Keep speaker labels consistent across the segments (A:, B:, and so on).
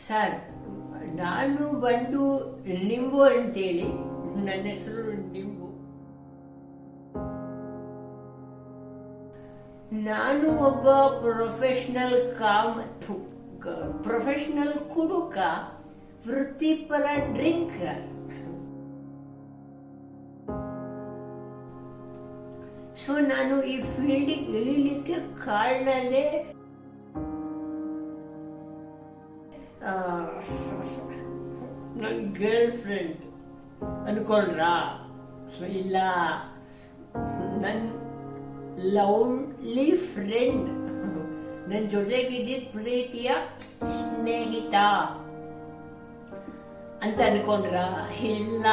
A: Sir, ನಾನು ಬಂದು ನಿಂಬು ಅಂತೇಳಿ. ನನ್ನ ಹೆಸರು ನಿಂಬು. ನಾನು ಒಬ್ಬ ಪ್ರೊಫೆಷನಲ್ ಕುಡುಕ, ವೃತ್ತಿಪರ ಡ್ರಿಂಕರ್. ಸೊ ನಾನು ಈ ಫೀಲ್ಡಿಗೆ ಇಳಿಲಿಕ್ಕೆ ಕಾರಣನೇ ನನ್ನ ಗರ್ಲ್ ಫ್ರೆಂಡ್ ಅನ್ಕೊಂಡ್ರಾ? ಸೊ ಇಲ್ಲ, ನನ್ನ ಲವ್ಲಿ ಫ್ರೆಂಡ್, ನನ್ನ ಜೊತೆಗಿದ್ದಿದ್ದ ಪ್ರೀತಿಯ ಸ್ನೇಹಿತ ಅಂತ ಅನ್ಕೊಂಡ್ರ? ಇಲ್ಲ,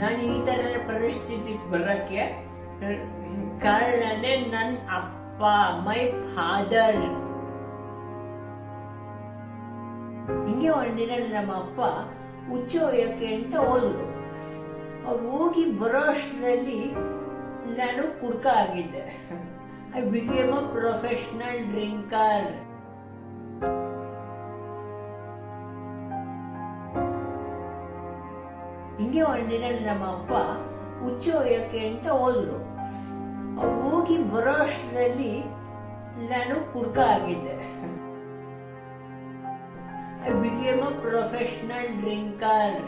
A: ನಾನು ಈ ತರ ಪರಿಸ್ಥಿತಿಗೆ ಬರಕ್ಕೆ ಕಾರಣನೇ ನನ್ನ ಅಪ್ಪ, ಮೈ ಫಾದರ್. ಹಿಂಗೆ ಒಂದಿನ ನಮ್ಮ ಅಪ್ಪ ಉಚ್ಚೋಯಕ್ಕೆ ಅಂತ ಹೋದ್ರು. ಅವ್ರು ಹೋಗಿ ಬರೋ ಅಷ್ಟರಲ್ಲಿ ನಾನು ಕುಡ್ಕ ಆಗಿದ್ದೆ. I became a professional drinker. ಹಿಂಗೆ ಒಂದಿನ ನಮ್ಮ ಅಪ್ಪ ಉಚ್ಚೋಯಕ್ಕೆ ಅಂತ ಹೋದ್ರು. ಅವ್ರು ಹೋಗಿ ಬರೋ ಅಷ್ಟರಲ್ಲಿ ನಾನು ಕುಡ್ಕ ಆಗಿದ್ದೆ. I became a professional drinker.